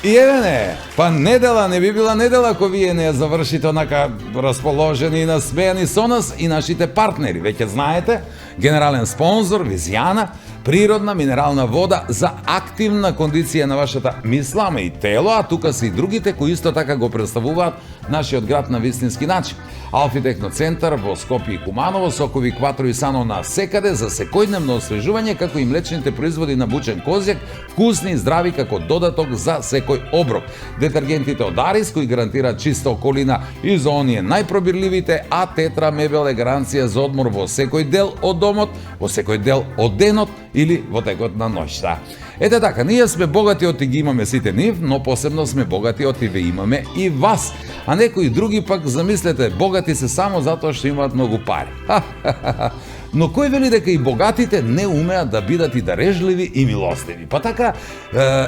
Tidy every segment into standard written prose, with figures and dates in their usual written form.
И еве па недела не би била недела ако вие не ја завршите онака расположени и насмејани со нас и нашите партнери. Веќе знаете, генерален спонзор Визијана, природна минерална вода за активна кондиција на вашата мисла, ама и тело, а тука се и другите кои исто така го представуваат нашиот град на вистински начин. Алфи Техноцентар во Скопје и Куманово, сокови Кватро и Сано на секаде за секојдневно освежување, како и млечните производи на бучен козјак, вкусни и здрави како додаток за секој оброк. Детергентите од Арис кои гарантираат чиста околина и за оние најпробирливите, а Тетра Мебел е гаранција за одмор во секој дел од домот, во секој дел од денот или во текот на ноќта. Ете така, ние сме богати оти ги имаме сите нив, но посебно сме богати оти ве имаме и вас. А некои други пак, замислете, богати се само затоа што имаат многу пари. Но кој вели дека и богатите не умеат да бидат и дарежливи и милостиви? Па така,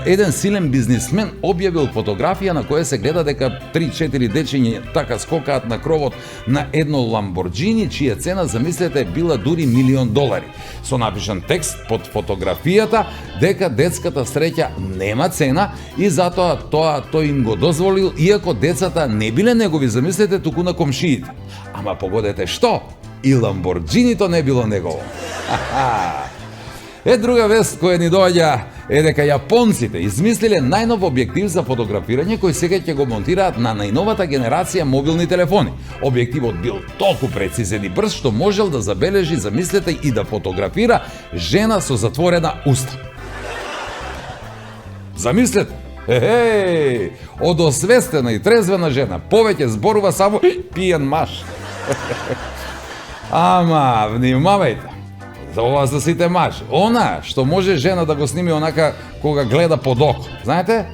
еден силен бизнисмен објавил фотографија на која се гледа дека 3-4 дечиња така скокаат на кровот на едно Ламборджини, чија цена, замислете, била дури $1.000.000. Со напишан текст под фотографијата дека детската среќа нема цена и затоа тој им го дозволил, иако децата не биле негови, замислете, туку на комшиите. Ама погодете што? И Ламборджинито не било негово. Друга вест која ни доаѓа е дека јапонците измислиле најнов објектив за фотографирање кој сега ќе го монтираат на најновата генерација мобилни телефони. Објективот бил толку прецизен и брз што можел да забележи, замислете, и да фотографира жена со затворена уста. Замислете, од освестена и трезвена жена повеќе зборува само пијан маж. Ама, внимавајте, за ова за сите мажи. Она што може жена да го сними онака кога гледа под око, знаете?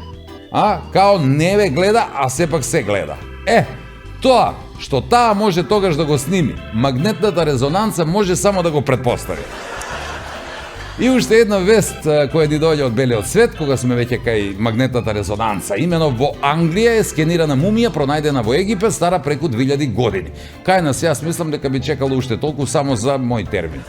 Као не ве гледа, а сепак се гледа. Тоа што таа може тогаш да го сними, магнетната резонанца може само да го претпостави. И уште една вест која ни доаѓа од белиот свет, кога сме веќе кај магнетната резонанца. Имено во Англија е скенирана мумија пронајдена во Египет, стара преку 2000 години. Кај нас јас мислам дека би чекало уште толку само за мој термин.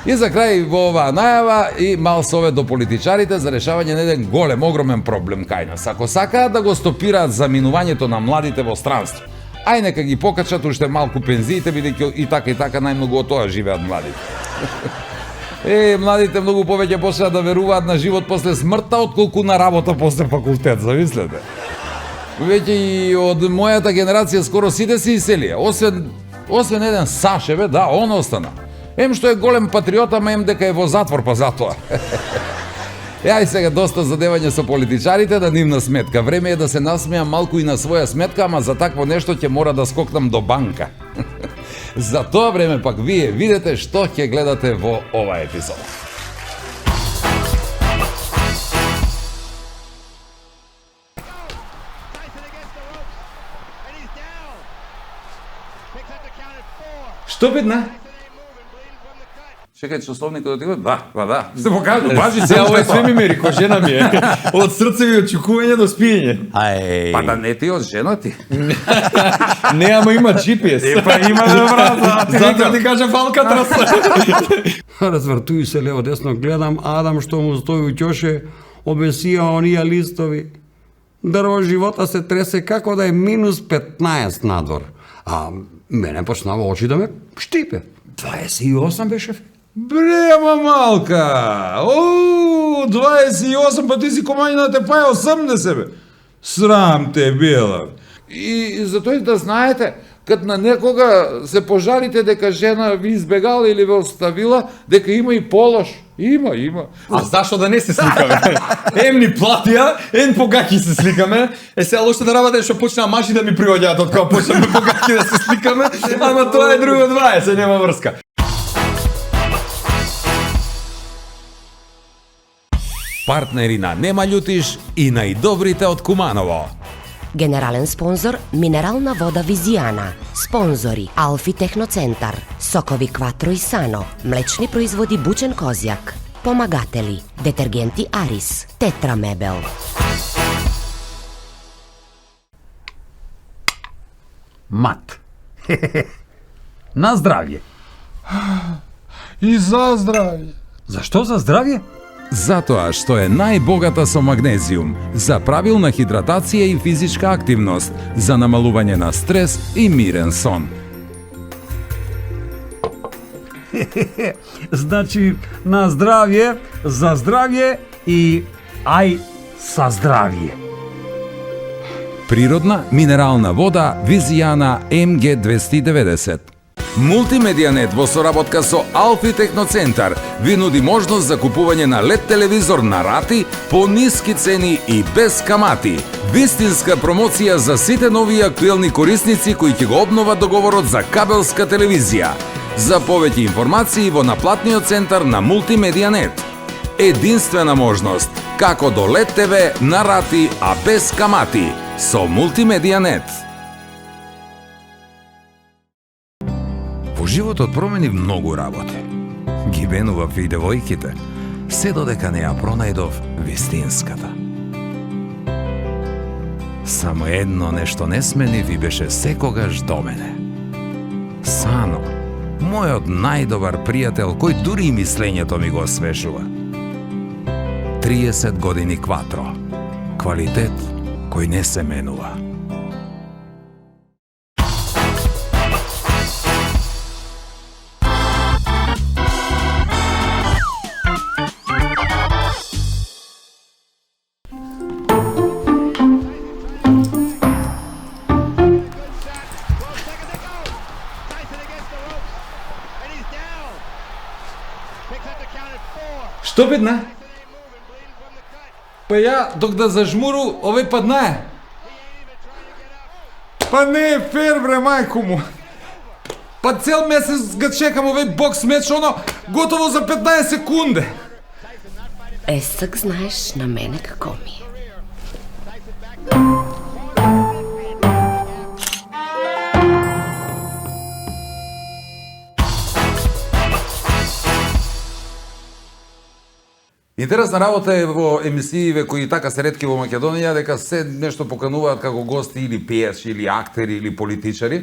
И за крај во оваа најава и мал совет до политичарите за решавање на еден голем, огромен проблем кај нас. Ако сакаат да го стопираат заминувањето на младите во странство, ај нека ги покачат уште малку пензиите, бидејќи и така најмногу од тоа живеат младите. Младите многу повеќе почнаа да веруваат на живот после смртта, отколку на работа после факултет, замислете. Веќе и од мојата генерација скоро сите се иселија, освен еден Сашеве, да, он остана. Што е голем патриот, ама дека е во затвор па затоа. Ај сега доста задевање со политичарите, да нивна сметка. Време е да се насмеам малку и на своја сметка, ама за такво нешто ќе мора да скокнам до банка. За тоа време пак вие видите што ќе гледате во оваа епизода. Што бидна? Чекај, часовникот да ти го? Да. Сте покажу, бажи се, ова све ми мери, кој жена ми е. Од срце ви очекување до спиење. Па да не ти од жена ти. Не, ама има GPS. Па има добра, затоа ти кажа Алкатрас. Развртуј се лево десно, гледам Адам што му стои у ќоше, обесија онија листови. Дрво живота се тресе како да е -15 надвор. А мене почнава очи да ме штипе. 28 беше. Бре, мамалка! 28, па ти си комањина те паја 80, бе. Срам те била. И затоа да знаете, кад на некога се пожалите дека жена ви избегала или ве оставила, дека има и полош. Има. А зашо да не се сликаме? Ни платија, погаки се сликаме. Сега лошо да работа што почнаа мажи да ми приоѓаат од кога почнаме погаки да се сликаме, ама тоа е друго 20, нема врска. Партнери на Нема љутиш и најдобрите од Куманово. Генерален спонзор минерална вода Визијана. Спонзори Алфи Техноцентар, сокови Кватро и Сано, млечни производи бучен козјак. Помагатели детергенти Арис, Тетра Мебел. Мат. На здравје. И за здравје. Зашто за здравје? Затоа што е најбогата со магнезиум, за правилна хидратација и физичка активност, за намалување на стрес и мирен сон. Значи, на здравје, за здравје и ај са здравје. Природна минерална вода Визијана МГ290. Мултимедијанет во соработка со Алфи Техноцентар ви нуди можност за купување на LED телевизор на рати по ниски цени и без камати. Вистинска промоција за сите нови и актуелни корисници кои ќе го обноват договорот за кабелска телевизија. За повеќе информации во наплатниот центар на Мултимедијанет. Единствена можност како до LED TV на рати, а без камати со Мултимедијанет. Во животот променив многу работи. Ги бенував и девојките, се додека не ја пронајдов вистинската. Само едно нешто не сменив и беше секогаш до мене. Сано, мојот најдобар пријател, кој дури и мислењето ми го освежува. 30 години Кватро. Квалитет кој не се менува. Што бедна? Па ја, док да зажмуру, овој паднае. Па не е фер, бре, мајко му. Па цел месец го чекам овој бокс меч, оно, готово за 15 секунди. Есак знаеш на мене како ми е. Интересна работа е во емисииве кои така се ретки во Македонија, дека се нешто покануваат како гости или пејачи, или актери, или политичари.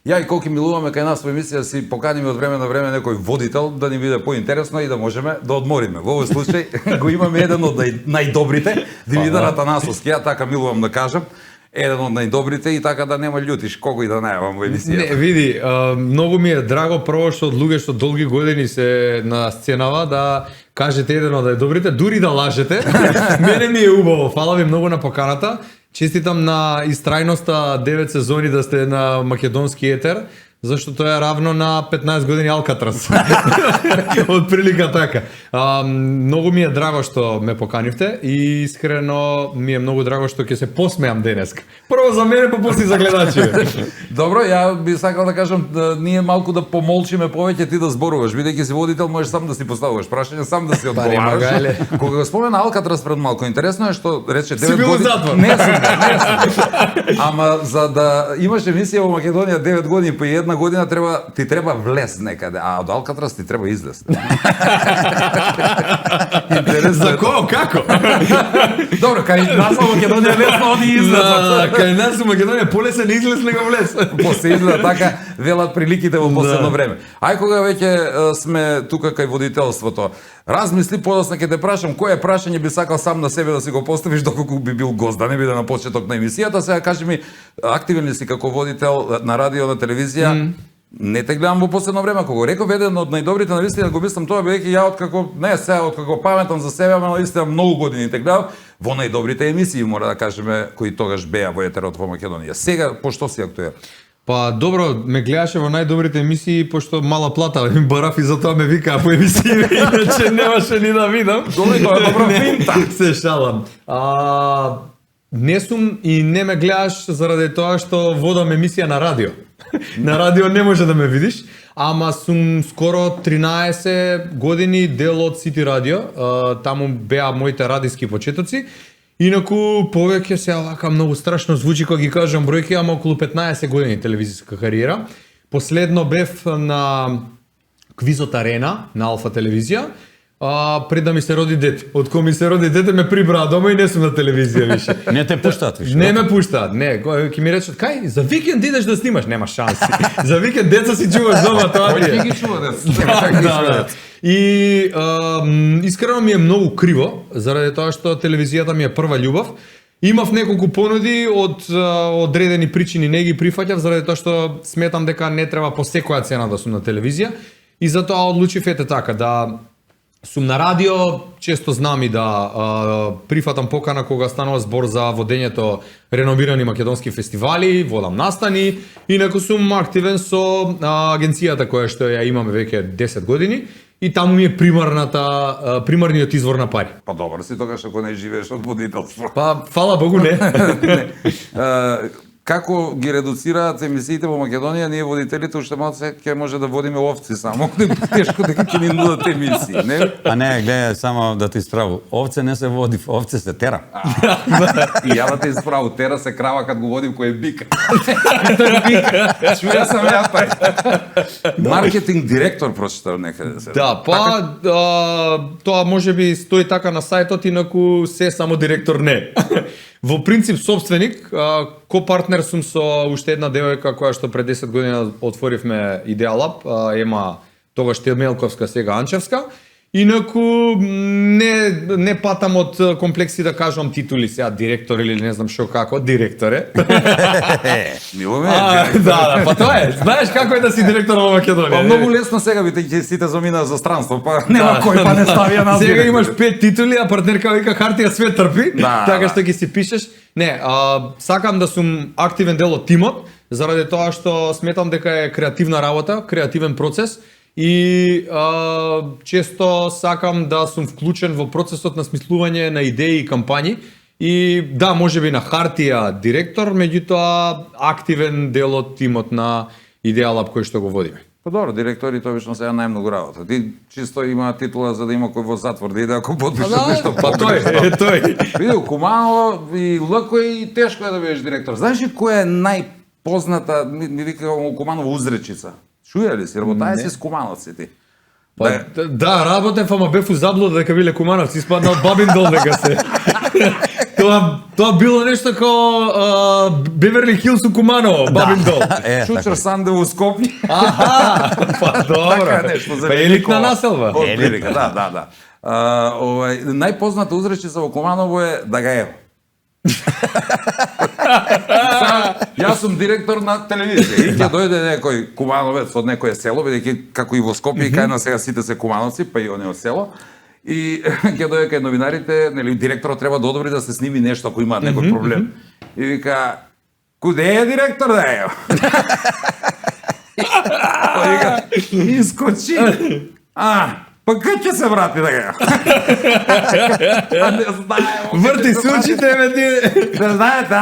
Ја и колку милуваме кај нас во емисија си поканиме од време на време некој водител да ни биде поинтересно и да можеме да одмориме. Во овој случај го имаме еден од најдобрите, Димитар Атанасовски, ја така милувам да кажам, еден од најдобрите и така да нема љутиш кого и да најавам во емисијата. Не, види, многу ми е драго прво што од луѓе што долги години се на сценава да кажете еден од најдобрите, дури да лажете. Мене ми е убаво. Фала ви многу на поканата. Честитам на истрајноста 9 сезони да сте на македонски етер, зашто тоа е равно на 15 години Алкатрас. Од прилика така. Многу ми е драго што ме поканивте и искрено ми е многу драго што ќе се посмеам денеска. Прво за мене, па после за гледачите. Добро, ја би сакал да кажам да ние малку да помолчиме повеќе ти да зборуваш, бидејќи си водител, можеш сам да си поставуваш прашања, сам да си одговараш. Кога го спомена Алкатрас пред малку, интересно е што рече 9 години. Не сум. Ама за да имаш емисија во Македонија 9 години по една година ти треба влез некаде, а од Алкатрас ти треба излез. За кого? Како? Добро, кај нас во Македонија лесно оди излез. Кај нас во Македонија полесен излез него влез. После изгледа така велат приликите во последно време. Ај кога веќе сме тука кај водителството, размисли подоцна ќе те прашам кое прашање би сакал сам на себе да си го поставиш доколку би бил гост, да не биде на почеток на емисијата. Сега кажи ми, активен ли си како водител на радио, на телевизија? Не те гледам во последно време, кога реков еден од најдобрите, навистина го мислам тоа, бидејќи ја откако не сега откако паметам за себе, ама навистина многу години те гледам во најдобрите емисии, мора да кажеме, кои тогаш беа во етерот во Македонија. Сега пошто си актуелен? Па добро, ме гледаше во најдобрите емисии пошто мала плата ми барав и затоа ме викаа по емисии, иначе немаше ни да видам. Тоа е добро финта. Се шалам. Не сум и не ме гледаш заради тоа што водам емисија на радио. На радио не може да ме видиш, ама сум скоро 13 години дел од Сити радио, таму беа моите радиски почетоци. Инаку повеќе се вака многу страшно звучи кога ги кажам бројки, ама околу 15 години телевизиска кариера. Последно бев на Квизот Арена на Алфа телевизија, пред да ми се роди дете. Од кога ми се роди дете ме прибраа дома и не сум на телевизија више. Не те пуштаат више. Не ме пуштаат, не. Ќе ми речат, кај, за викенд идеш да снимаш, нема шанси. За викенд деца си чуваш дома, тоа ти е. Кој ги чува Да. И искрено ми е многу криво, заради тоа што телевизијата ми е прва љубов. Имав неколку понуди од одредени причини не ги прифаќав заради тоа што сметам дека не треба по секоја цена да сум на телевизија и затоа одлучив ете така да сум на радио, често знам и да прифатам покана кога станува збор за водењето реновирани македонски фестивали, водам настани, инаку сум активен со агенцијата која што ја имаме веќе 10 години и таму ми е примарниот извор на пари. Па добар си тогаш ако не живееш од водителство. Па фала Богу не. Како ги редуцираат емисиите во Македонија, ние водителите уште малце ќе може да водиме овци само. Тешко дека ќе ни нудат емисии, не? А не, гледај само да ти справу. Овце не се води, овце се тера. И ја да те исправу, тера се крава кад го водим кој е бик. Чуја сам ја тај. Маркетинг директор прочитав некаде се. Да, па тоа можеби стои така на сајтот, инаку се само директор не. Во принцип собственик, ко-партнер сум со уште една девојка која што пред 10 година отворивме Ideal Lab, ема тогаш Темелковска, сега Анчевска. Инаку не патам од комплекси да кажам титули сега директор или не знам што како, директор е. Мило ме. Да, па тоа е. Знаеш како е да си директор во Македонија? Па многу лесно сега би ќе сите замина за странство, па нема кој па не ставија на Сега имаш 5 титули, а партнерка вика хартија свет трпи, Да, така да. што ги си пишеш. Не, сакам да сум активен дел од тимот, заради тоа што сметам дека е креативна работа, креативен процес и често сакам да сум вклучен во процесот на смислување на идеи и кампањи. И да, можеби на хартија директор, меѓутоа активен дел од тимот на Ideal Lab кој што го водиме. Па добро, директорите обично сега најмногу работа. Ти чисто има титула за да има кој во затвор да иде ако подпишеш нешто. Па тој, тој. Види, Куманово и лако е и тешко е да бидеш директор. Знаеш ли која е најпозната, ми вика у Куманово узречица? Чуја ли си, работаја си с кумановци ти? Па, да, работев, ама бев у заблуда дека биле кумановци, испадна од Бабин дол дека се. Тоа било нешто како Беверли Хилс у Куманово, Бабин дол. Шучер Санде у Скопје. Аха, па добро. Така нешто за Па елитна населба. Од прилика, да. Најпозната узречица во Куманово е да га ево. Јас сум директор на телевизија и ќе дојде некој кумановец од некое село, бидејќи како и во Скопје и кај нас сега сите се кумановци, па и оние од село. И ќе дојде кај новинарите, нели директорот треба да одобри да се сними нешто ако има некој проблем. И вика: "Куде е директор да е?" Вика: "Искочи." Па кај ќе се врати да га? Не знаем. Врти се очите, бе ти. Да знаете,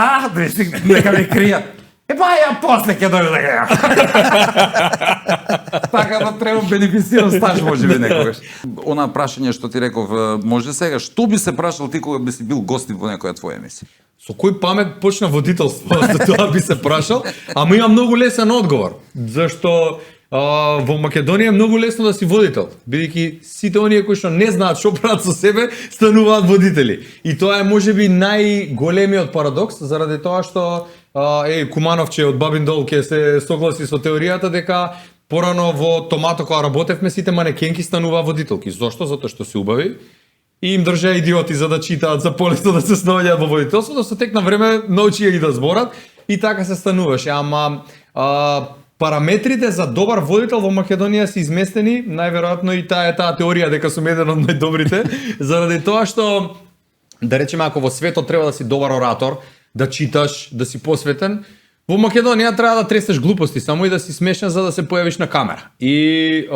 нека ме кријат. Па ја после ќе дојде да га. Така да треба бенефициран стаж можеби некогаш. Она прашање што ти реков, може сега, што би се прашал ти кога би си бил гостин во некоја твоја емисија? Со кој памет почна водителство? Тоа би се прашал, ама има многу лесен одговор. Зашто во Македонија е многу лесно да си водител, бидејќи сите оние кои што не знаат што прават со себе, стануваат водители. И тоа е можеби најголемиот парадокс, заради тоа што Кумановче од Бабин дол ќе се согласи со теоријата дека порано во Томато кога работевме сите манекенки стануваа водителки. Зошто? Затоа што се убави и им држа идиоти за да читаат, за полесно да се снаоѓаат во водителството, со тек на време научија ги да зборат и така се стануваше. Ама параметрите за добар водител во Македонија се изместени, најверојатно и таа теорија дека сум еден од најдобрите, заради тоа што, да речеме, ако во светот треба да си добар оратор, да читаш, да си посветен, во Македонија треба да тресеш глупости само и да си смешен за да се појавиш на камера. И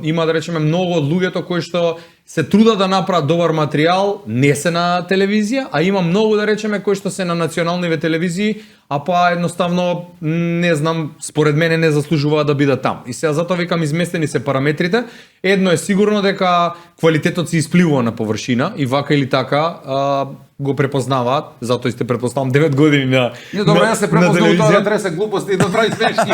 има, да речеме, многу од луѓето кои што се трудат да направат добар материјал, не се на телевизија, а има многу, да речеме, кои што се на националниве телевизии, а па едноставно, не знам, според мене не заслужуваат да бидат там. И сега затоа викам изместени се параметрите. Едно е сигурно дека квалитетот се испливува на површина и вака или така го препознаваат, затоа сте предпоставам 9 години на Не, добро, јас се препознав тоа да телевизија. тресе глупости и да прави смешки.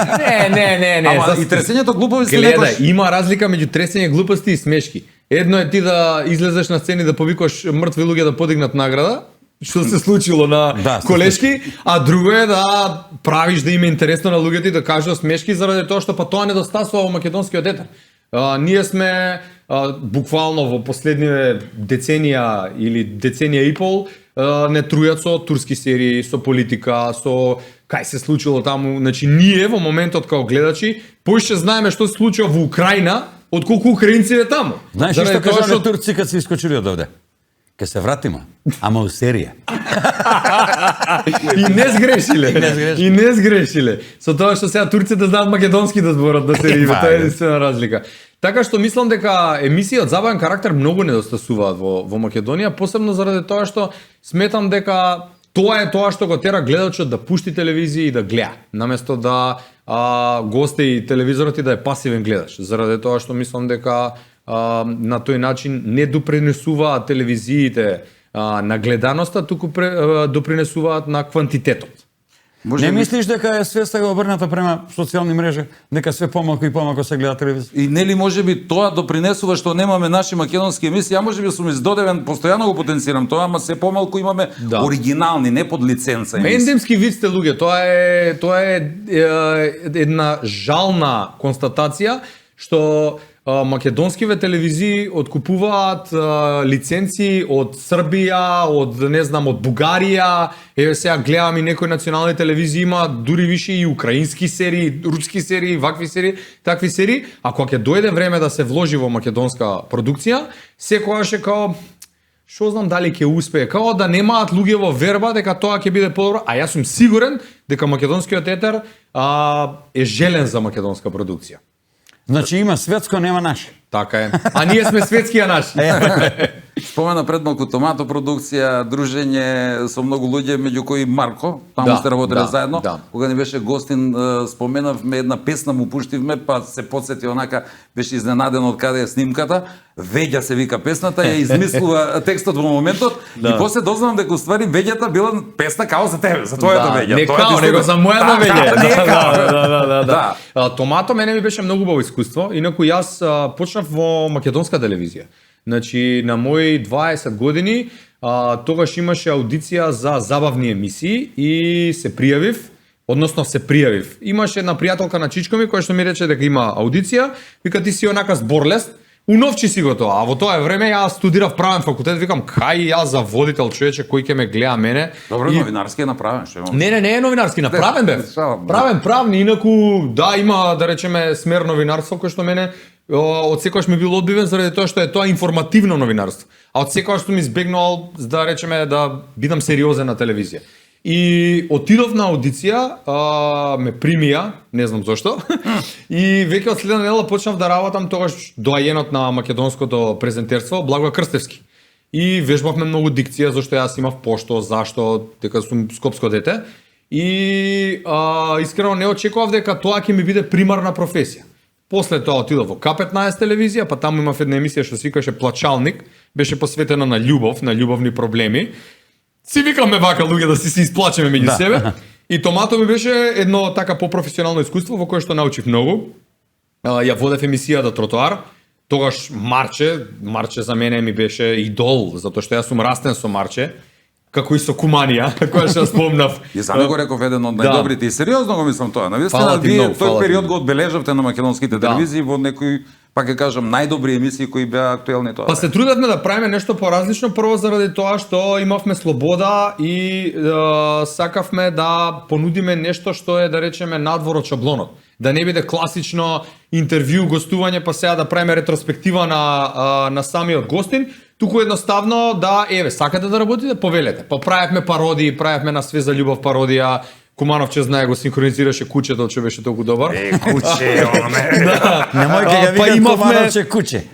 Не. Ама и тресењето глупови се Гледај, некош. има разлика меѓу тресење глупости и смешки. Едно е ти да излезеш на сцени да повикаш мртви луѓе да подигнат награда, што се случило на Да, се колешки, а друго е да правиш да им е интересно на луѓето и да кажат смешки заради тоа што па тоа недостасува во македонскиот етер. Ние сме буквално во последниве деценија или деценија и пол не трујат со турски серии, со политика, со кај се случило таму. Значи ние во моментот као гледачи поише знаеме што се случува во Украина отколку украинците таму. Знаеш Заради што тоа кажа на турци кад се искочили од овде? Ке се вратиме, ама у серија. И не сгрешиле. И не сгрешиле. И не сгрешиле. Со тоа што сега турците знаат македонски да зборат да се риме, тоа е единствена разлика. Така што мислам дека емисии од забавен карактер многу недостасуваат во Македонија, посебно заради тоа што сметам дека тоа е тоа што го тера гледачот да пушти телевизија и да гледа, наместо да гости и телевизорот и да е пасивен гледач. Заради тоа што мислам дека на тој начин не допринесуваат телевизиите на гледаноста, туку допринесуваат на квантитетот. Не мислиш дека е свеста го обрната према социјални мрежи, дека све помалку и помалку се гледа телевизија? И нели можеби тоа допринесува што немаме наши македонски емисии, а можеби сум издодевен, постојано го потенцирам тоа, ама се помалку имаме оригинални, не под лиценца емисии. Ендемски вид сте луѓе, тоа е една жална констатација што македонскиве телевизии откупуваат лиценци од Србија, од не знам, од Бугарија. Еве сега гледам и некои национални телевизии има дури више и украински серии, руски серии, вакви серии, такви серии. А кога ќе дојде време да се вложи во македонска продукција, секогаш е као што знам дали ќе успее, као да немаат луѓе во верба дека тоа ќе биде подобро, а јас сум сигурен дека македонскиот етер е желен за македонска продукција. Значи има светско, нема наше. Така е. А ние сме светски, а наши. Спомена пред малку томато продукција, дружење со многу луѓе, меѓу кои Марко, таму сте работеле заедно. Кога ни беше гостин, споменавме една песна, му пуштивме, па се подсети онака, беше изненаден од каде е снимката. Веѓа се вика песната, ја измислува текстот во моментот и после дознавам дека уствари Веѓата била песна као за тебе, за твоето Веѓа. Не као, него за мојата Веѓа. Да. Томато мене ми беше многу убаво искуство, инаку јас почнав во македонска телевизија. Значи, на мои 20 години, тогаш имаше аудиција за забавни емисии и се пријавив, односно се пријавив. Имаше една пријателка на чичко ми која што ми рече дека има аудиција, вика ти си онака зборлест, уновчи си го тоа. А во тоа време јас студирав правен факултет, викам кај јас за водител човече кој ќе ме гледа мене. Добро, новинарски е направен, што имам. Не е новинарски, направен бев. Правни, инаку да има да речеме смер новинарство кој што мене од секогаш ми бил одбивен заради тоа што е тоа информативно новинарство. А од секогаш сум избегнал да речеме да бидам сериозен на телевизија. И отидов на аудиција, ме примија, не знам зошто, и веќе од следна недела почнав да работам тогаш доајенот на македонското презентерство, Благој Крстевски. И вежбавме многу дикција, зашто јас имав пошто, зашто, дека сум скопско дете. И искрено не очекував дека тоа ќе ми биде примарна професија. После тоа отидов во К15 телевизија, па таму имав една емисија што се викаше Плачалник, беше посветена на љубов, на љубовни проблеми. Си викаме вака луѓе да се исплачеме меѓу себе. И Томато ми беше едно така попрофесионално искуство во кое што научив многу. Ја водев емисијата Тротоар. Тогаш Марче за мене ми беше идол, затоа што јас сум растен со Марче, како и со Куманија, која што спомнав. И за него реков еден од најдобрите и сериозно го мислам тоа. Навистина вие тој период го одбележавте на македонските телевизии во некои, пак ќе кажам, најдобри емисии кои беа актуелни тоа. Па се трудевме да правиме нешто поразлично, прво заради тоа што имавме слобода и сакавме да понудиме нешто што е, да речеме, надвор од шаблонот. Да не биде класично интервју, гостување, па сега да правиме ретроспектива на самиот гостин, туку едноставно да, сакате да работите, повелете. Па правевме пародии, правевме на Све за љубов пародија, Кумановче знае го синхронизираше кучето, че беше толку добар. Куче, Немој ке ја вика Кумановче куче.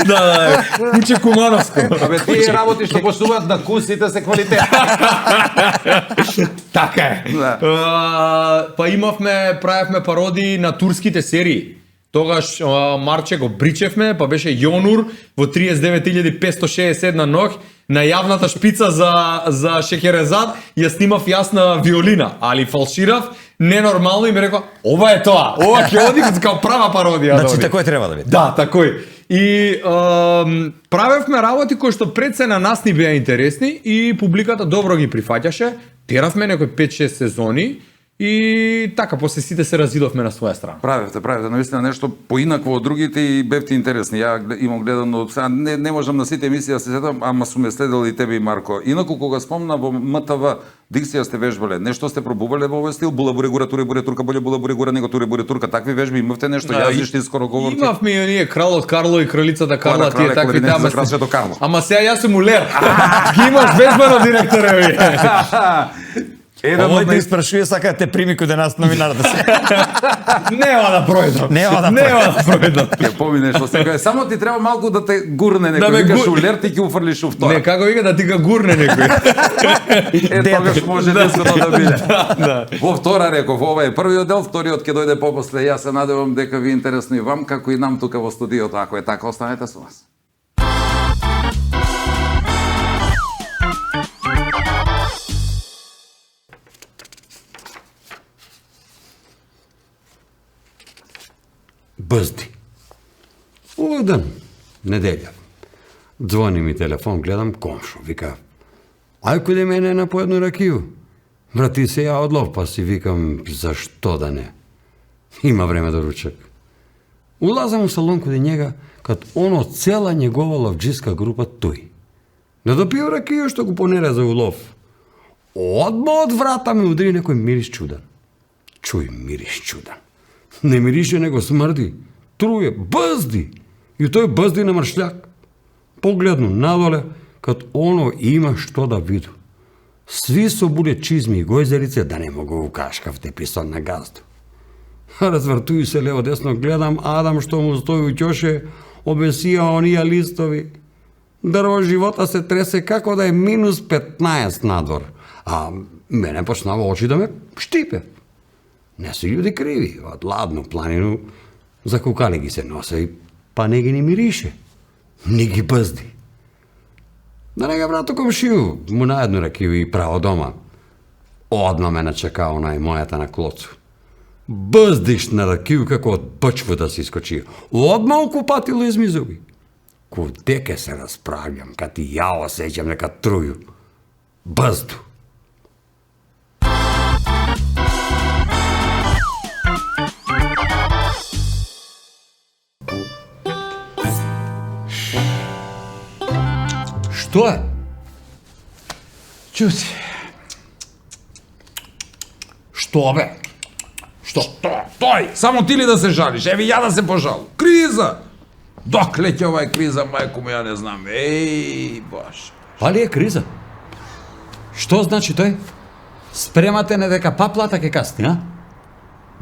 Да, куче Кумановско. Абе тие работи што почнуваат да кусите се квалитет. Така е. Па правевме пародии на турските серии. Тогаш Марче го бричевме, па беше Јонур во 39.561 ног на јавната шпица за Шекерезад, ја снимав јас на виолина, али фалширав ненормално и ми рекла, ова е тоа, ова ќе оди како права пародија. Значи такој треба да биде. Да, такој. И правевме работи кои што пред се на нас ни беа интересни и публиката добро ги прифаќаше. Теравме некои 5-6 сезони и така после сите се разидовме на своја страна. Правевте, наистина нешто поинакво од другите и бевте интересни. Ја имам гледано, сега не можам на сите емисии да се сетам, ама сум ме следел и тебе и Марко. Инаку кога спомна во МТВ, дикција сте вежбале, нешто сте пробувале во овој стил, була буре гура, туре буре турка, боле була буре гура, него туре буре турка, такви вежби имавте нешто, јазични скоро говорки. Имавме и оние кралот Карло и кралицата Карла, Крале, тие такви Ковринец тама. за кралството Карло. Ама сега јас сум улер. Ги имаш вежбано директоре. Овој те испрашува сака да те прими кај нас новинарата се. Нема да пројдам. Нема да пројдам. Ќе помине што се каже, само ти треба малку да те гурне некој, ме викаш гур- улер, ти ќе уфрлиш у втора. Не, како вика да ти га гурне некој. Тогаш може десено да биде. Во втора реков, ова е првиот дел, вториот ќе дојде попосле. Јас се надевам дека ви е интересно и вам, како и нам тука во студиото. Ако е така, останете со нас. Бъзди. Овој ден, неделја. Звони ми телефон, гледам комшо, вика: ај кој мене на по едну ракiju. Брати се ја одлов, па си викам, зашто да не? Има време да ручек. Улазам у салон каде njega, кад оно цела njegova ловджиска група тој. Не допио ракiju што го понере за улов. Одма од врата ми удри некој мирис чудан. Чуј мирис чудан. Не мирише, него смрди. Труе, бъзди. И тој бъзди на мршљак. Погледну надоле, кад оно има што да виду. Сви со буле чизми и гојзерице да не могу укашкав теписон на газду. Развртуju се лево десно, гледам Адам што му стои у ќоше, обесија онија листови. Дрво живота се тресе како да е минус 15 надвор. А мене почнава очи да ме штипе. Не се луѓе криви, од ладну планину закукали ги се носа и па не ги не мирише. Ни ги бъзди. Да не га брато комшију, му на едну ракiju и право дома. Одма ме начека онај мојата на клоцу. Бъздиш на ракiju како од пчва да се искочи. Одма окупатило изми зуби. Куде ке се расправljam, кад и ја осеќам нека труju. Бъзду. Што е? Чути. Што бе? Што? Тој, само ти ли да се жалиш? Еви ја да се пожалу. Криза! Докле ќе ова е криза, мајко му, ја не знам. Еј, баш. Па ли е криза? Што значи тој? Спремате не дека па плата ке касни, а?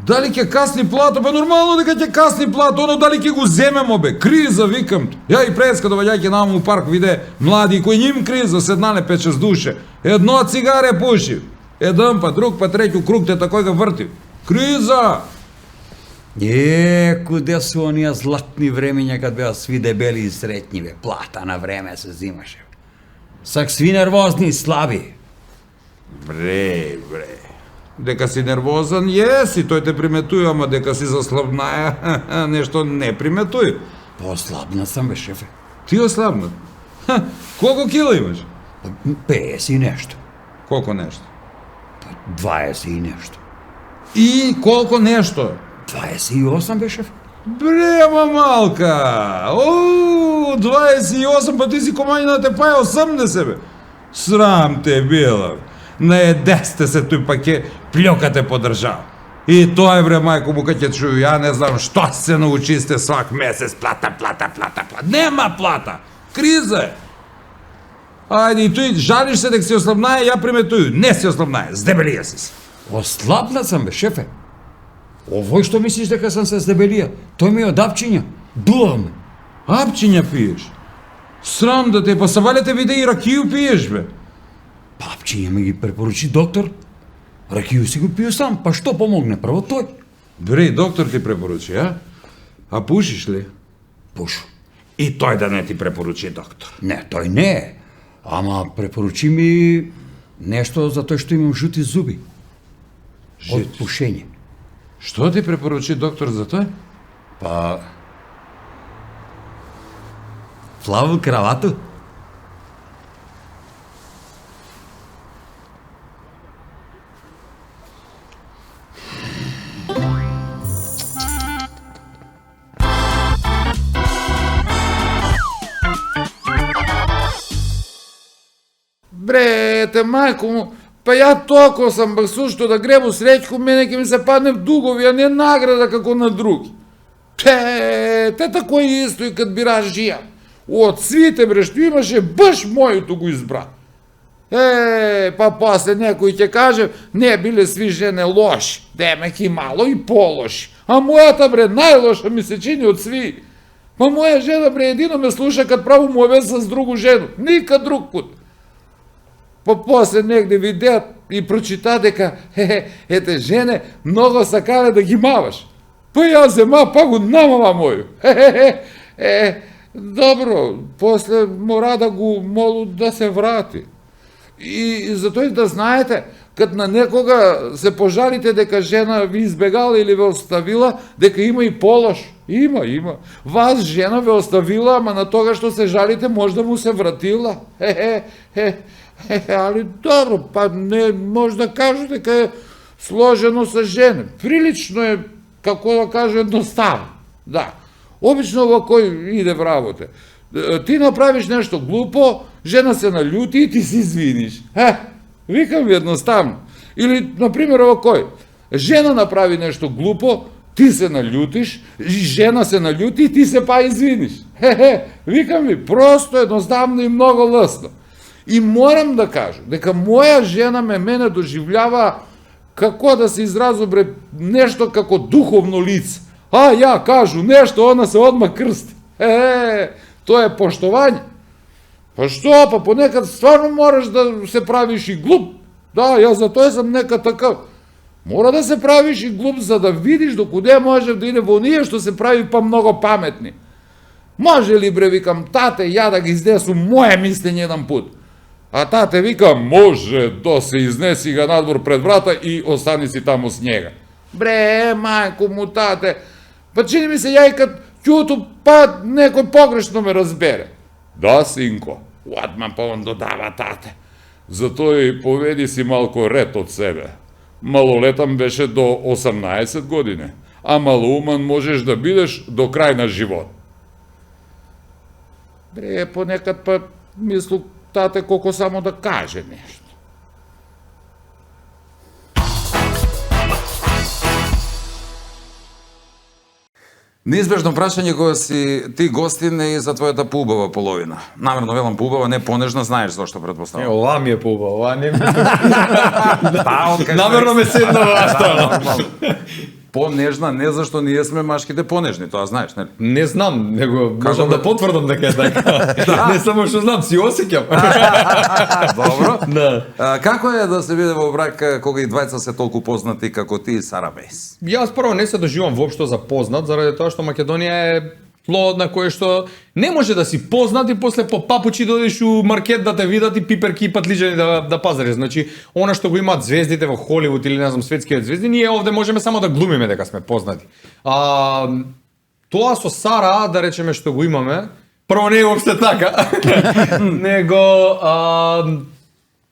Дали ќе касни плата? Па нормално дека ќе касни плата, оно дали ќе го земемо бе? Криза, викам. Ја и преска доваѓајќи наму у парк виде млади кои ним криза, седнале 5-6 душе. Едно цигаре пуши. Еден па друг па треќу круг те такој го врти. Криза! Куде су онија златни времења кад беа сви дебели и сретни, бе? Плата на време се зимаше. Сак сви нервозни и слаби. Бре. Дека си нервозан, јеси, тој те приметуј, ама дека си заслабнаја, нешто не приметуј. Послабна сам, бе, шефе. Ти ослабнат. Колко кила имаш? 50 и нешто. Колко нешто? 20 и нешто. И колко нешто? 28, бе, шефе. Бре, мамалка! 28, па ти си комања да те паја 80, бе. Срам те била. Наедесте се тој па ќе плјокате по држава. И тоа е, бре, мајко му, кај ќе чую, ја не знам што се научисте свак месец, плата. Нема плата! Криза е! Ајде, и тој жалиш се дека си ослабнаја, ја приметуј. Не си ослабнаја, здебелија си. Ослабнат сам, бе, шефе. Овој што мислиш дека сам се здебелија? Тој ми е од апчиња. Дуваме. Апчиња пиеш? Срам да те, па савалете виде и ракiju пиеш, бе. Апчиња ми ги препоручи доктор. Ракiju си го пио сам, па што помогне прво тој? Бре, доктор ти препоручи, а? А пушиш ли? Пушу. И тој да не ти препоручи доктор. Не, тој не е. Ама препоручи ми нешто за тој што имам жути зуби. Од пушење. Што ти препоручи доктор за тој? Па... Плаву кравату? Бре, те майко му, па ја толку сам баксу што да гребу среќку, мене ќе ми се падне в дугови, а не награда како на други. Те тако е исто и кад бираш жија. Од свите, бре, што имаше, баш мојото го избра. Па после некој ќе каже, не биле сви жене лоши, демек и мало и полоши. А мојата, бре, најлоша ми се чини од сви. Па моја жена, бре, едино ме слуша кад праву му веса с другу жену, никад друг пут. Па после негде видеат и прочита дека, ете, жене, многу сакале да ги маваш. Па ја зема, па го намава моју. Добро, после мора да го молу да се врати. И затоа да знаете, кад на некога се пожалите дека жена ви избегала или ве оставила, дека има и полош. Има. Вас жена ве оставила, ама на тога што се жалите, може да му се вратила. Али добро, па не може да кажу дека е сложено со жени. Прилично е, како да кажу, едноставно. Да. Обично овој иде в работа. Ти направиш нешто глупо, жена се налјути и ти се извиниш. Викам ви едноставно. Или, например, овој, жена направи нешто глупо, ти се налјутиш, и жена се налјути и ти се па извиниш. Викам ви, просто, едноставно и многу лесно. И морам да кажам дека моја жена мене доживљава, како да се изразобре, нешто како духовно лице. А ја кажу нешто, она се одма крсти. Тоа е поштовање. Па што, па понекад стварно мораш да се правиш и глуп. Да, ја затоа сам нека такав. Мора да се правиш и глуп за да видиш докуде може да иде во ние што се прави па многу паметни. Може ли, бре, викам, тате, ја да ги изнесум моje мислење еден пут? А тате вика, може да се изнеси ga надвор пред врата и остани си таму с njega. Бре, мајко му, тате, па чини ми се ја и кад ќуту, па некој погрешно ме разбере. Да, синко, одма па он додава тате. Затоа и поведи си малко ред од себе. Малолетан беше до 18 години, а малоуман можеш да бидеш до крај на живот. Бре, понекад па мислу тате колко само да каже нешто. Неизбежно прашање кога си ти гостин и за твојата поубава половина. Намерно велам поубава, не понежна, знаеш зашто предпоставам. Ова ми е поубава, ова не ми... Да, Намерно ме седна во страна. Понежна, не зашто ние сме машките понежни, тоа знаеш, нели? Не знам, него можам бе? да потврдам дека е така. Не само што знам, си осеќам. Добро. Да. Како е да се биде во брак кога и двајца се толку познати како ти и Сара Бес? Јас прво не се доживам воопшто за познат, заради тоа што Македонија е тло на кое што не може да си познат и после по папучи додеш у маркет да те видат и пиперки и патлиџани да пазариш. Значи, она што го имаат звездите во Холивуд или не знам светските звезди, ние овде можеме само да глумиме дека сме познати. Тоа со Сара, да речеме што го имаме, прво не е уопште така, него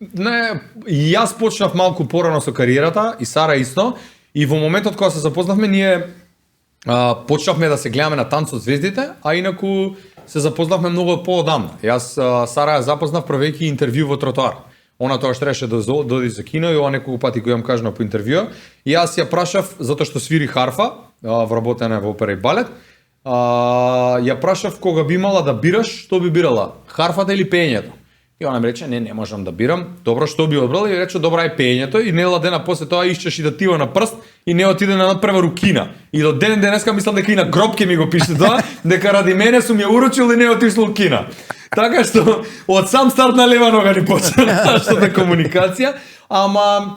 не, јас почнав малку порано со кариерата и Сара исто, и во моментот кога се запознавме ние почнавме да се гледаме на Танц од звездите, а инаку се запознавме многу поодамна. Јас Сара ја запознав правејќи интервју во тротоар. Она тоа што требаше да доди за кино и ова неколку пати го имам кажано по интервјуа. И јас ја прашав затоа што свири харфа, вработена во опера и балет. Ја прашав кога би имала да бираш, што би бирала? Харфата или пеењето? И она ми рече, не можам да бирам. Добро, што би одбрала? И рече, добра е пеењето. И нела дена после тоа ишчеш и да тива на прст и не отиде на надпревару кина. И до ден денеска мислам дека и на гроб ке ми го пише тоа, дека ради мене сум ја уручил и не отишло у кина. Така што од сам старт на лева нога ни почна нашата комуникација, ама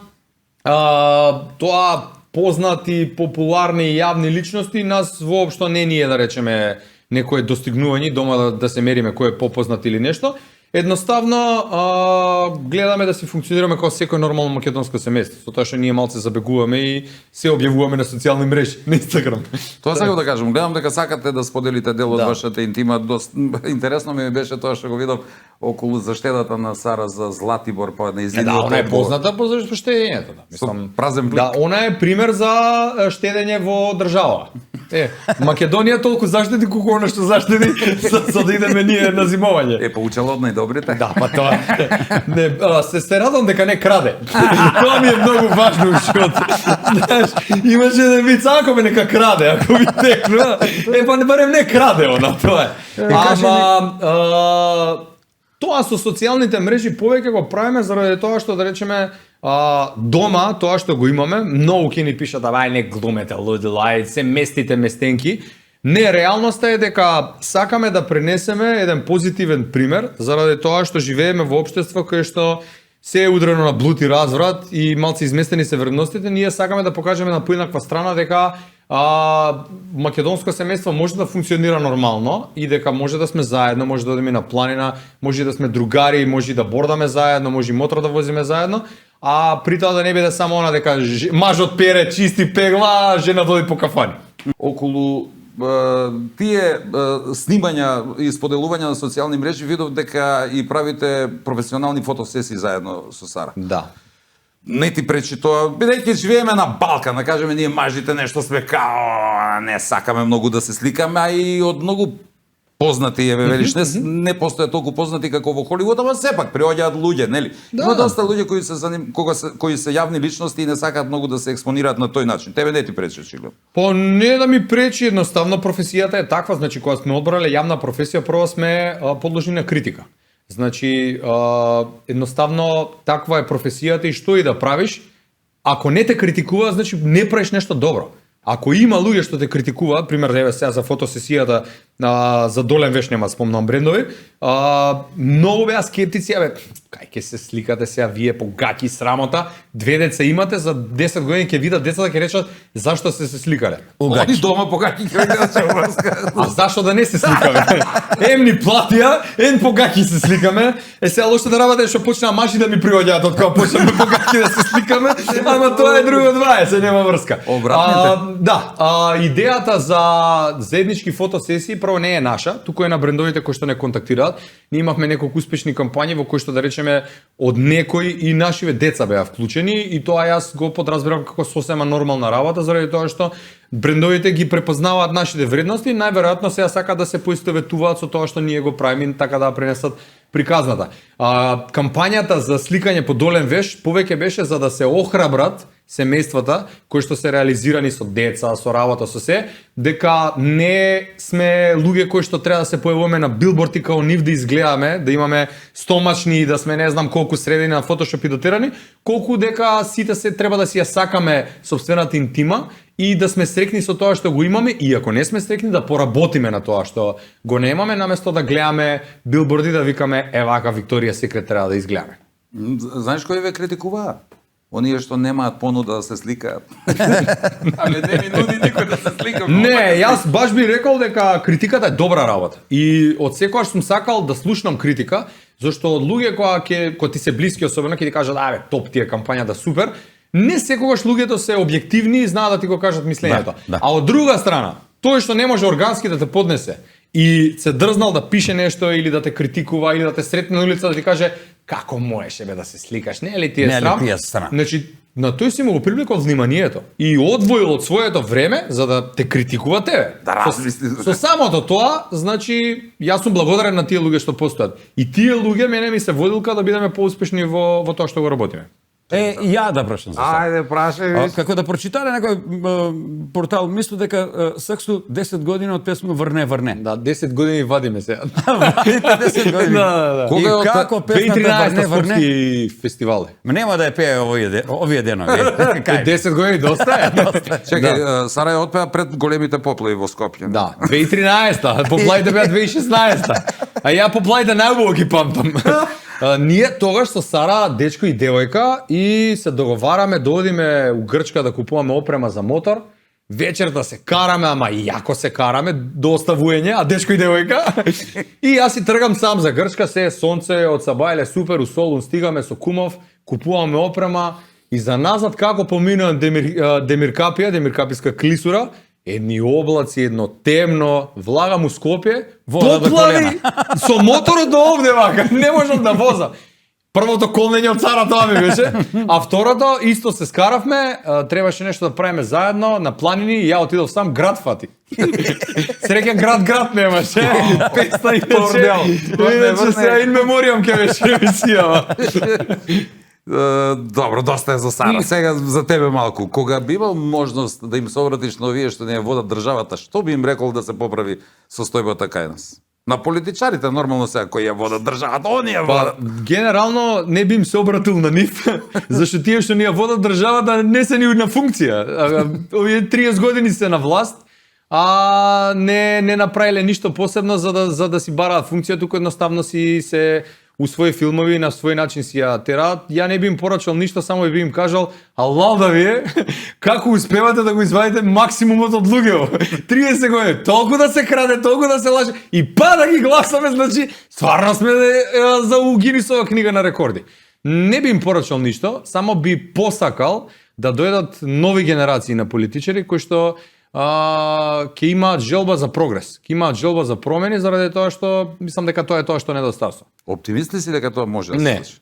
тоа познати, популарни и јавни личности нас воопшто не ни е, да речеме, некое достигнување, дома да се мериме кој е попознат или нешто. Едноставно гледаме да си функционираме како секој нормално македонско семејство, со тоа што ние малце забегуваме и се објавуваме на социјални мрежи, на Инстаграм. Тоа сакам да кажам, гледам дека сакате да споделите дел од Да. вашата интима. Интересно ми беше тоа што го видов околу заштедата на Сара за Златибор, па на изидот. Да, она е позната по штедењето. Да. Со празен плик. Да, она е пример за штедење во држава. Македонија толку заштеди колку она што заштеди за да идеме ние на зимовање. Е поучела од најдобрите. Да, па тоа не, се радам дека не краде. Тоа ми е многу важно во животот. Знаеш, имаше да вица ако ме нека краде, ако ми текнува. Па не барем не краде она, тоа е. Ама тоа со социјалните мрежи повеќе го правиме заради тоа што да речеме дома, тоа што го имаме, многу ќе ни пишат ај не глумете лудила, ај се местите местенки. Не, реалноста е дека сакаме да пренесеме еден позитивен пример заради тоа што живееме во општество кое што се е удрено на блуд и разврат и малце изместени се вредностите. Ние сакаме да покажеме на поинаква страна дека македонско семејство може да функционира нормално и дека може да сме заедно, може да одиме на планина, може да сме другари, може да бордаме заедно, може и мотор да возиме заедно, а при тоа да не биде само она дека мажот пере, чисти пегла, жена води по кафани. Околу тие снимања и споделувања на социјални мрежи видов дека и правите професионални фотосесии заедно со Сара. Да. Не ти пречи тоа, бидејќи живееме на Балкан, да кажеме ние мажите нешто сме као не сакаме многу да се сликаме, а и од многу познати еве велиш, не постојат толку познати како во Холивуд, ама сепак приоѓаат луѓе, нели? Да. Има доста луѓе кои се кои се јавни личности и не сакаат многу да се експонираат на тој начин. Тебе не ти пречи, очигледно. По не да ми пречи, едноставно професијата е таква, значи кога сме одбрале јавна професија, прво сме подложни на критика. Значи, едноставно таква е професијата и што и да правиш, ако не те критикува, значи не правиш нешто добро. Ако има луѓе што те критикуваат, пример еве сега за фотосесијата за Долен веш нема спомнам брендови, многу беа скептици, кај ќе се сликате сега вие по гаќи срамота, 2 деца имате, за 10 години ќе видат децата ќе речат зашто се сликале. Оди дома погаќи ќе гледаш врска. А зашо да не се сликаме? Ем ни платија, ем по гаќи се сликаме. Сега лошата работа е што почнаа мажи да ми приоѓаат од кога почнеме по гаќи да се сликаме, ама тоа е друго 20, нема врска. Обратните. Да, идејата за заеднички фотосесии прво не е наша, туку е на брендовите кои што не контактираат. Ние имавме неколку успешни кампањи во кои што да речеме од некои и нашиве деца беа вклучени и тоа јас го подразбирам како сосема нормална работа заради тоа што брендовите ги препознаваат нашите вредности, најверојатно сега сакаат да се поистоветуваат со тоа што ние го правиме, така да пренесат приказната. Кампањата за сликање по Долен веш повеќе беше за да се охрабрат семејствата кои што се реализирани со деца, со работа, со се, дека не сме луѓе кои што треба да се појавуваме на билборди као нив да изгледаме, да имаме стомачни и да сме не знам колку средени на фотошоп и дотерани, колку дека сите се треба да си ја сакаме собствената интима и да сме срекни со тоа што го имаме и ако не сме срекни да поработиме на тоа што го немаме наместо да гледаме билборди да викаме вака Викторија Секрет треба да изгледаме. Знаеш кои ве критикуваа? Оние што немаат понуда да се сликаат. Ами не ми нуди никој да се слика. Не, јас баш би рекол дека критиката е добра работа. И од секогаш сум сакал да слушнам критика, зашто од луѓе кои ти се блиски, особено ќе ти кажат, топ ти е кампањата, супер, не секогаш луѓето се објективни и знаат да ти го кажат мислењето. Да. А од друга страна, тој што не може органски да те поднесе и се дрзнал да пише нешто или да те критикува или да те сретне на улица да ти каже како можеше бе да се сликаш, не е ли ти е Не е ли срам? ти е срам? Значи, на тој си му го привлекол вниманието и одвоил од своето време за да те критикува тебе. Да размисли. Со самото тоа, значи, јас сум благодарен на тие луѓе што постојат. И тие луѓе мене ми се водилка да бидеме поуспешни во тоа што го работиме. Ја да прашам за сега. Ајде, прашај. Како да прочитале некој портал, мислу дека сексу 10 години од песма Врне, врне. Да, 10 години вадиме се. Вадите 10 години. Да. И Кога е од како песната 2013 Врне, врне? скопски фестивали. Нема да ја пее овие денови. Кај? 10 години доста е. Чекај, Сара ја отпеа пред големите поплави во Скопје. Да, 2013-та, поплаите беа 2016-та. А ја поплаите најубаво ги памтам. Ние тогаш со Сара, дечко и девојка, и се договараме да одиме у Грчка да купуваме опрема за мотор. вечерта се караме, ама и јако се караме, до оставување, а дечко и девојка. И јас си тргам сам за Грчка, се е сонце, од Сабајле супер, у Солун стигаме со кумов, купуваме опрема и за назад како поминувам Демиркаписка клисура, едни облаци, едно темно, влагам у Скопје, Вода до поплави со моторот до овде вака, не можам да возам. Првото колнење од цара тоа ми беше, а второто исто се скаравме, требаше нешто да правиме заедно на планини и ја отидов сам, град фати. Среќа град немаше. 500 иначе сега ин меморијам ке беше емисијава. Добро, доста е за Сара. Сега за тебе малку. Кога би имал можност да им се обратиш на овие што не ја водат државата, што би им рекол да се поправи состојбата кај нас? На политичарите нормално сега кои ја водат државата, они ја водат. Генерално не би им се обратил на нив, зашто тие што ни ја водат државата не се ни на функција. Овие 30 години се на власт, а не направиле ништо посебно за да си бараат функција, туку едноставно си се у своји филмови на свој начин си ја тераат. Ја не би им порачал ништо, само би им кажал, алал да ви е, како успевате да го извадите максимумот од луѓето. 30 години, толку да се краде, толку да се лаже, и па да ги гласаме, значи, стварно сме за у Гинисова книга на рекорди. Не би им порачал ништо, само би посакал да дојдат нови генерации на политичари кои што ќе имаат желба за прогрес, ќе имаат желба за промени, заради тоа што мислам дека тоа е тоа што недостасува. Оптимист ли си дека тоа може да се Не. случи?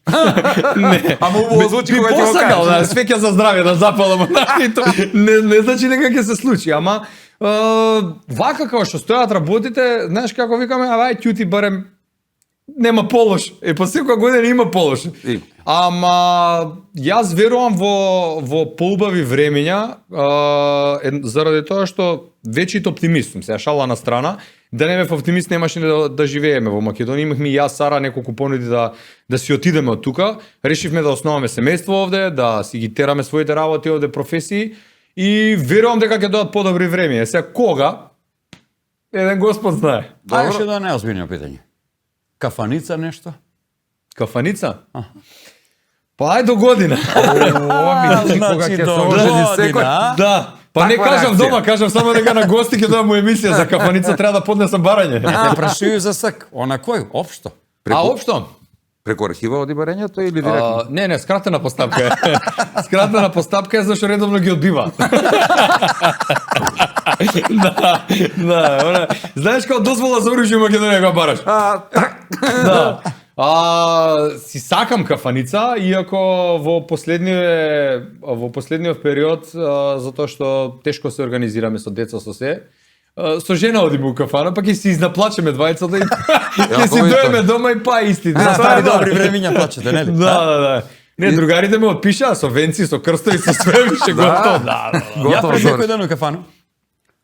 Не. Ама убаво звучи би кога ќе го посакал, да, кажеш. свеќа за здравје да запалам. Не значи дека ќе се случи, ама вака како што стојат работите, знаеш како викаме, ај ќути барем нема полош. Па секоја година има полош. И. Ама јас верувам во поубави времења, заради тоа што вечит оптимист сум, сега шала на страна, да не бев оптимист немаше да живееме во Македонија. Имахме јас, Сара, неколку понуди да си отидеме од тука. Решивме да основаме семејство овде, да си ги тераме своите работи овде, професии, и верувам дека ќе дојдат подобри времења. Сега кога? Еден Господ знае. Ајде ще да неозбилно питање. Кафаница нешто? Кафаница? Па ај до година. Значи до година. Да. Па не Таква кажам реакција. дома, кажам само дека на гости ќе дојам у емисија за кафаница, треба да поднесам барање. Не те прашуju за сак. Она кој? Општо. А општо? Преку архива оди барењето или директно? Не, скратена постапка е. Скратена постапка е зашто редовно ги одбива. Да, знаеш како дозвола за оружје во Македонија го бараш. Да. Си сакам кафаница, иако во последниот период, затоа што тешко се организираме со деца, со се, со жена одиме у кафана, па ќе си изнаплачеме двајцата и ќе си дојдеме дома и па исти. За стари добри времиња плачете, нели? Да. Не, другарите ме отпишаа со венци, со крстови, со све више готово. Да. Ја пред некој ден у кафану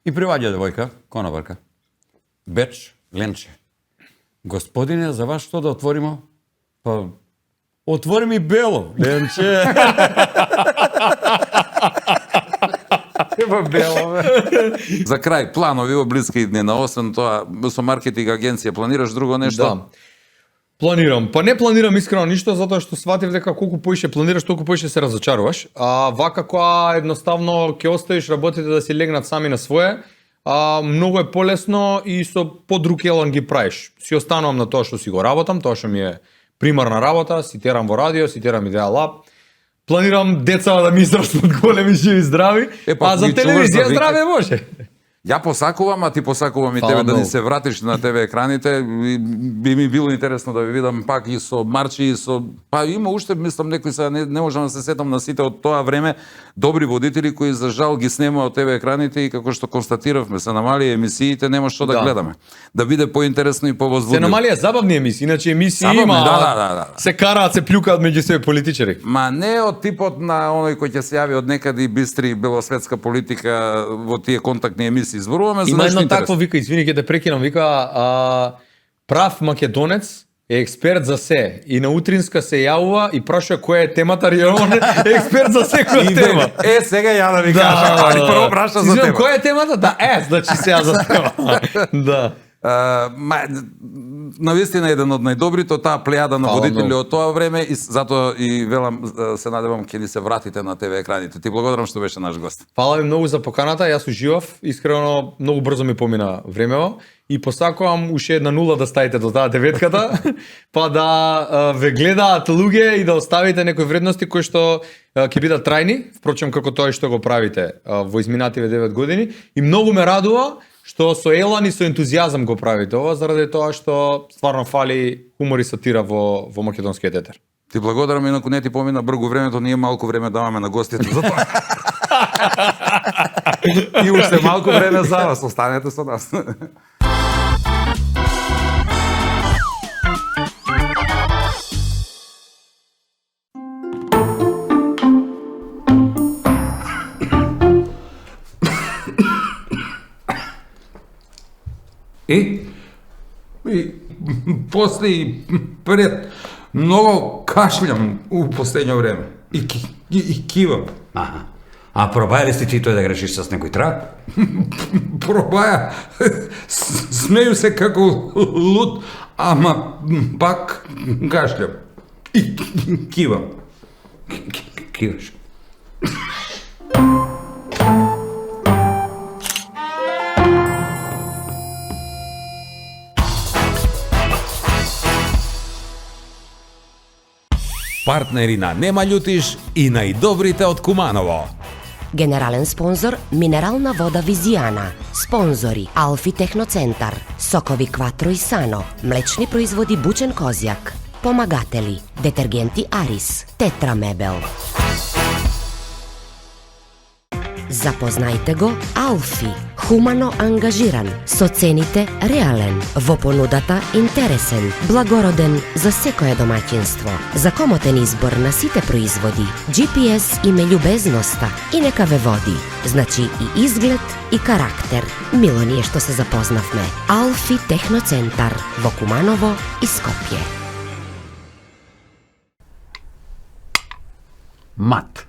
и приваѓа девојка, конобарка. Беч, Ленче. Господине, за вас што да отворимо? Па, отвори ми бело, Ленче. За крај, планови во блиски дни, на освен тоа, со маркетинг агенција, планираш друго нешто? Да. Планирам. Па не планирам искрено ништо, затоа што сватив дека колку поише планираш, толку поише се разочаруваш. Вака која едноставно ќе оставиш работите да си легнат сами на свое, многу е полесно и со подруг елан ги правиш. Си останувам на тоа што си го работам, тоа што ми е примарна работа, си терам во радио, си терам Идеа Лаб. Планирам деца да ми израстат големи, живи, здрави, Па, за ги чуваш телевизија да здраве може. Ја посакувам, а ти посакувам и Фала тебе да ни многу. се вратиш на тебе екраните. Би ми било интересно да ви видам пак и со Марчи, и со... Па има уште, мислам, некои сега не можам да се сетам на сите од тоа време, добри водители кои за жал ги снема од тебе екраните и како што констатиравме, се намали емисиите, нема што да Да. гледаме. Да биде поинтересно и Се повозбудливо. намалија забавни емисии, иначе емисии Забавни, има, да. се караат, се плюкаат меѓу себе политичари. Ма не од типот на оној кој ќе се јави од некаде и бистри белосветска политика во тие контактни емисии. Зборуваме за Има нешто едно интересно. такво, вика, извини, ќе те прекинам, вика, прав македонец е експерт за се. И на утринска се јавува и праша која е темата, и он е експерт за секоја тема. сега ја да ви кажам, али прво праша за Извинам, тема. која е темата? Да, значи сега за тема. Да. Ма, навистина еден од најдобрите, таа плејада на Фала водители многу. од тоа време и затоа и велам, се надевам ќе ни се вратите на ТВ екраните. Ти благодарам што беше наш гост. Фала ви многу за поканата, јас уживав, искрено многу брзо ми помина времево и посакувам уште една нула да ставите до таа деветката, па да ве гледаат луѓе и да оставите некои вредности кои што ќе бидат трајни, впрочем како тоа и што го правите во изминативе 9 години и многу ме радува што со елан и со ентузијазам го правите ова заради тоа што стварно фали хумор и сатира во македонскиот етер. Ти благодарам, инаку не ти помина бргу времето, ние малку време даваме на гостите за тоа. И уште малку време за вас, останете со нас. И после и пред многу кашлям у последно време. И кивам. Аха. А пробаја ли си ти тој да грешиш с некој трак? Пробаја. Смеju се како луд, ама пак кашлям. И кивам. Киваш. Партнери на Нема љутиш и најдобрите од Куманово. Генерален спонзор минерална вода Визијана. Спонзори Алфи Техноцентар, сокови Кватро и Сано, млечни производи Бучен Козјак. Помагатели детергенти Арис, Тетра Мебел. Запознајте го Алфи, хумано ангажиран, со цените реален, во понудата интересен, благороден за секое домаќинство, за комотен избор на сите производи, GPS име љубезноста и нека ве води, значи и изглед и карактер. Мило ни е што се запознавме. Алфи Техноцентар во Куманово и Скопје. Мат.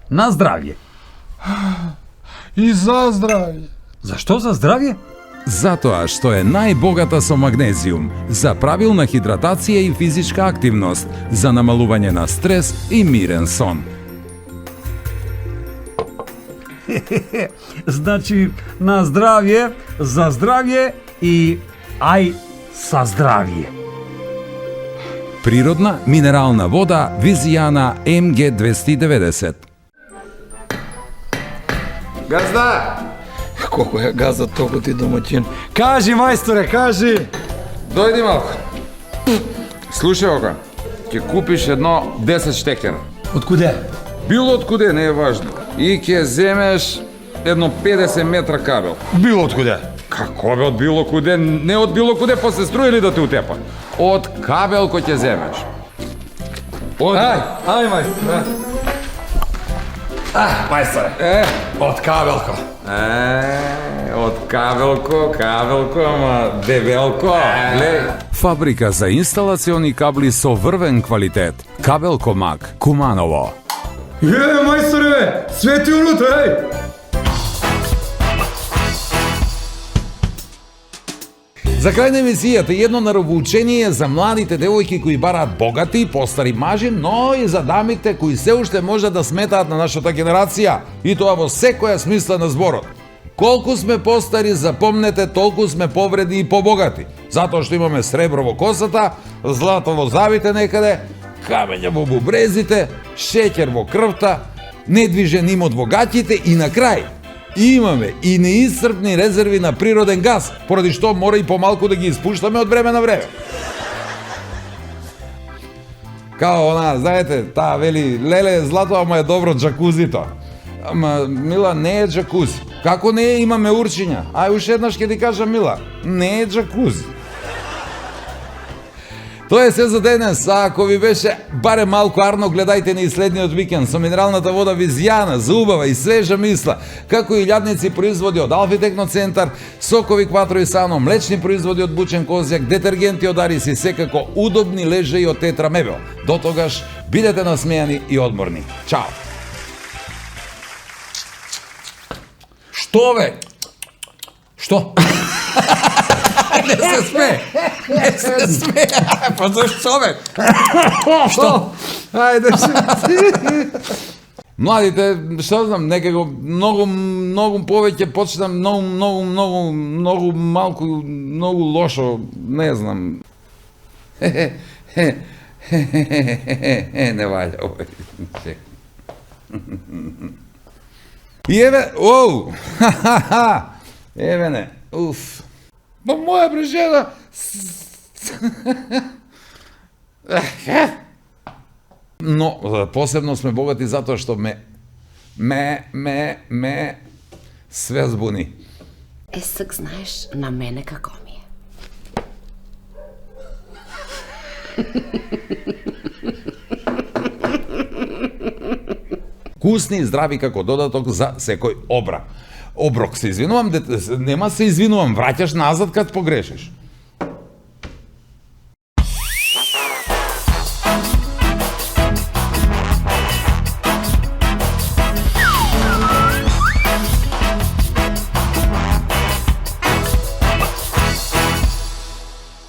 На здравје. И за здравје. Зашто за здравје? Затоа што е најбогата со магнезиум, за правилна хидратација и физичка активност, за намалување на стрес и мирен сон. Значи, на здравје, за здравје и ај са здравје. Природна минерална вода Визијана МГ 290. Газда! Колко е газа толку ти домаќин. Кажи, мајсторе, кажи! Дојди малку. Слушај ока, ќе купиш едно 10 штекера. Од куде? Било од куде, не е важно. И ќе земеш едно 50 метра кабел. Било од куде? Како бе од било куде? Не од било куде, па се струи ли да те утепа? Од кабел кој ќе земеш. Од... Ај, мајсторе. Мајсторе. Од кабелко. Од кабелко, ама дебелко. Фабрика за инсталациони кабли со врвен квалитет. Кабелко Мак, Куманово. Мајсторе, бе! Свети унутре, ај! За крај на емисијата едно наравоучение за младите девојки кои бараат богати, постари мажи, но и за дамите кои се уште може да сметаат на нашата генерација, и тоа во секоја смисла на зборот. Колку сме постари, запомнете, толку сме повреди и побогати, затоа што имаме сребро во косата, злато во завите некаде, камења во бубрезите, шеќер во крвта, недвижен имот во гаќите и на крај имаме и неисцрпни резерви на природен газ, поради што мора и помалку да ги испуштаме од време на време. Као она, знаете, таа вели, леле, злато, ама е добро джакузито. Ама, Мила, не е джакузи. Како не е, имаме урчиња. Ај, уште еднаш ќе ти кажам, Мила, не е джакузи. Тоа е се за денес, а ако ви беше барем малку арно, гледајте ни и следниот викенд со минералната вода Визијана за убава и свежа мисла, како и илјадници производи од Алфи Техноцентар, сокови Кватро и Сано, млечни производи од Бучен Козјак, детергенти од Арис и секако удобни лежеи од Тетра Мебел. До тогаш, бидете насмејани и одморни. Чао! Што, бе? Што? Не се сме. Не се сме. Па зашто човек? Ајде, Младите, што знам, некако многу повеќе почна многу малку, многу лошо, не знам. Не ваља овој. И еве, оу! Еве не, уф. Па моја брежена. Но посебно сме богати затоа што ме све збуни. Сак знаеш на мене како ми е. Вкусни и здрави како додаток за секој оброк. Се извинувам, нема се извинувам, враќаш назад кад погрешиш.